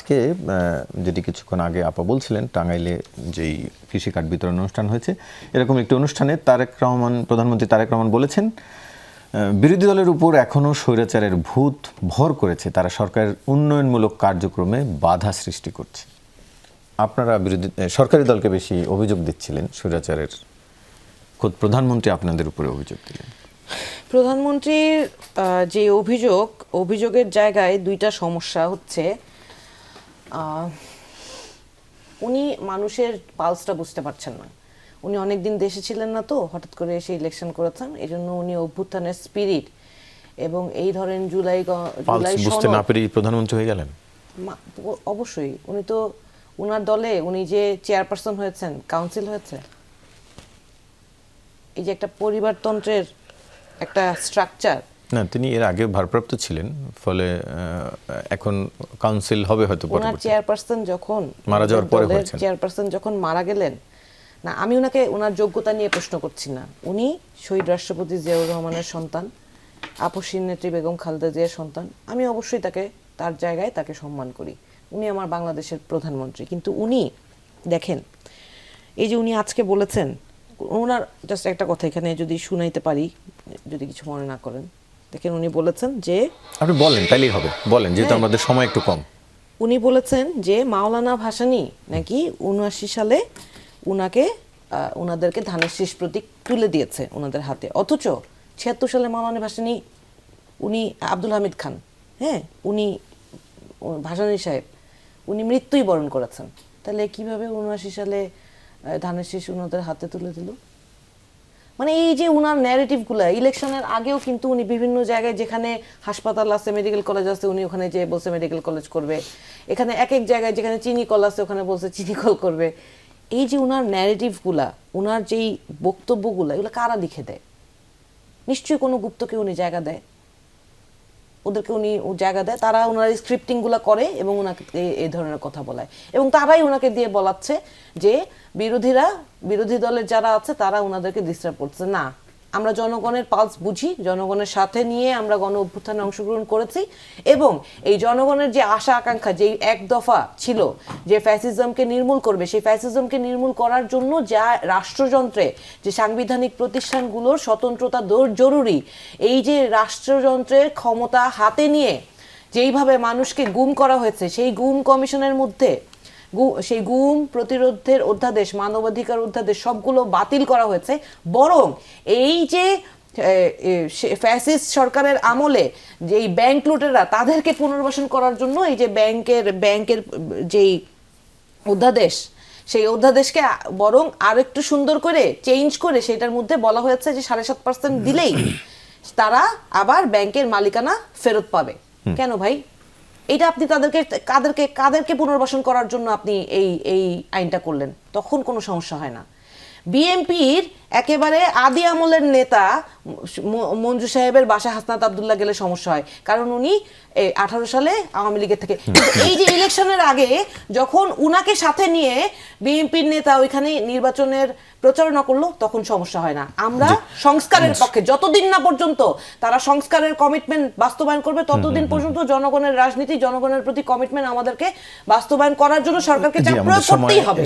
আজকে যেটি কিছুক্ষণ আগে আপা বলছিলেন, টাঙ্গাইলে যেই কৃষি কার্ড বিতরণ অনুষ্ঠান হয়েছে, এরকম একটি অনুষ্ঠানে প্রধানমন্ত্রী তারেক রহমান বলেছেন, বিরোধী দলের উপর এখনও স্বৈরাচারের ভূত ভর করেছে, তারা সরকারের উন্নয়নমূলক কার্যক্রমে বাধা সৃষ্টি করছে। আপনারা সরকারি দলকে বেশি অভিযোগ দিচ্ছিলেন স্বৈরাচারের, খোদ প্রধানমন্ত্রী আপনাদের উপরে অভিযোগ দিলেন। প্রধানমন্ত্রীর যে অভিযোগের জায়গায় দুইটা সমস্যা হচ্ছে, উনি মানুষের পালসটা বুঝতে পারছেন না। উনি অনেকদিন দেশে ছিলেন না, তো হঠাৎ করে এসে ইলেকশন করেছেন, এই জন্য উনি অভ্যুত্থানের স্পিরিট এবং এই ধরেন জুলাই বুঝতে না পেরে প্রধানমন্ত্রী হয়ে গেলেন। অবশ্যই উনি তো উনার দলে উনি যে চেয়ারপারসন হয়েছেন, কাউন্সিল হয়েছে, এই যে একটা পরিবারতন্ত্রের একটা স্ট্রাকচার না, তিনি এর আগে ভারপ্রাপ্ত ছিলেন, ফলে এখন কাউন্সিল হবে হয়তো ওনার চেয়ারপারসন যখন মারা যাওয়ার পরে হয়েছে, চেয়ারপারসন যখন মারা গেলেন না, আমি ওনাকে ওনার যোগ্যতা নিয়ে প্রশ্ন করছি না। উনি শহীদ রাষ্ট্রপতি জিয়াউর রহমানের সন্তান, আপসীন নেত্রী বেগম খালেদা জিয়ার সন্তান। আমি অবশ্যই তার জায়গায় তাকে সম্মান করি। উনি আমার বাংলাদেশের প্রধানমন্ত্রী। কিন্তু উনি দেখেন, এই যে উনি আজকে বলেছেন, ওনার জাস্ট একটা কথা এখানে যদি শুনাইতে পারি, যদি কিছু মনে না করেন। দেখেন, উনি বলেছেন যে, আপনি বলেন তাইলেই হবে, বলেন, যেহেতু আমাদের সময় একটু কম। উনি বলেছেন যে মাওলানা ভাসানী নাকি 79 সালে উনাদেরকে ধানের শীষ প্রতীক তুলে দিয়েছে ওনাদের হাতে, অথচ 76 সালে মাওলানা ভাসানী, উনি আব্দুল হামিদ খান, হ্যাঁ, উনি ভাসানী সাহেব, উনি মৃত্যুই বরণ করেছেন। তাহলে কিভাবে 79 সালে ধানের শীষ ওনাদের হাতে তুলে দিল? মানে এই যে উনার ন্যারেটিভগুলো, ইলেকশনের আগেও কিন্তু উনি বিভিন্ন জায়গায়, যেখানে হাসপাতাল আছে, মেডিকেল কলেজ আছে, উনি ওখানে যে বলছে মেডিকেল কলেজ করবে, এখানে এক এক জায়গায় যেখানে চিনি কল আছে ওখানে বলছে চিনি কল করবে। এই যে উনার ন্যারেটিভগুলা, উনার যেই বক্তব্যগুলো, এগুলো কারা লিখে দেয়? নিশ্চয়ই কোনো গুপ্তকে উনি জায়গা দেয়, ওদেরকে উনি জায়গা দেয়, তারা ওনার স্ক্রিপ্টিংগুলো করে এবং ওনাকে এই ধরনের কথা বলায়, এবং তারাই ওনাকে দিয়ে বলাচ্ছে যে বিরোধী দলের যারা আছে তারা ওনাদেরকে ডিস্টার্ব করছে। না, আমরা জনগণের পালস বুঝি, জনগণের সাথে নিয়ে আমরা গণ অভ্যুত্থানে অংশগ্রহণ করেছি, এবং এই জনগণের যে আশা আকাঙ্ক্ষা, যে এক দফা ছিল যে ফ্যাসিজমকে নির্মূল করবে, সেই ফ্যাসিজমকে নির্মূল করার জন্য যা রাষ্ট্রযন্ত্রে যে সাংবিধানিক প্রতিষ্ঠানগুলোর স্বতন্ত্রতা জরুরি, এই যে রাষ্ট্রযন্ত্রের ক্ষমতা হাতে নিয়ে যেইভাবে মানুষকে গুম করা হয়েছে, সেই গুম কমিশনের মধ্যে সেই গুম প্রতিরোধের অধ্যাদেশ, মানবাধিকার অধ্যাদেশ সবগুলো বাতিল করা হয়েছে। বরং এই যে ফ্যাসিস্ট সরকারের আমলে যেই ব্যাংক লুটেরা, তাদেরকে পুনর্বাসন করার জন্য এই যে ব্যাংকের যেই অধ্যাদেশ, সেই অধ্যাদেশকে বরং আরেকটু সুন্দর করে চেঞ্জ করে সেটার মধ্যে বলা হয়েছে যে 7.5% দিলেই তারা আবার ব্যাংকের মালিকানা ফেরত পাবে। কেন ভাই? এটা আপনি কাদেরকে পুনর্বাসন করার জন্য আপনি এই আইনটা করলেন? তখন কোনো সমস্যা হয় না। বিএনপির একেবারে আদি আমলের নেতা মঞ্জু সাহেবের বাসা হাসনাত আব্দুল্লাহ গেলে সমস্যা হয়, কারণ উনি 18 সালে আওয়ামী লীগের থেকে। এই যে ইলেকশনের আগে যখন উনাকে সাথে নিয়ে বিএনপির নেতা ওইখানে নির্বাচনের প্রচারণা করলো, তখন সমস্যা হয় না। আমরা সংস্কারের পক্ষে, যতদিন না পর্যন্ত তারা সংস্কারের কমিটমেন্ট বাস্তবায়ন করবে, ততদিন পর্যন্ত জনগণের রাজনীতি, জনগণের প্রতি কমিটমেন্ট আমাদেরকে বাস্তবায়ন করার জন্য সরকারকে চাপ প্রয়োগ করতেই হবে।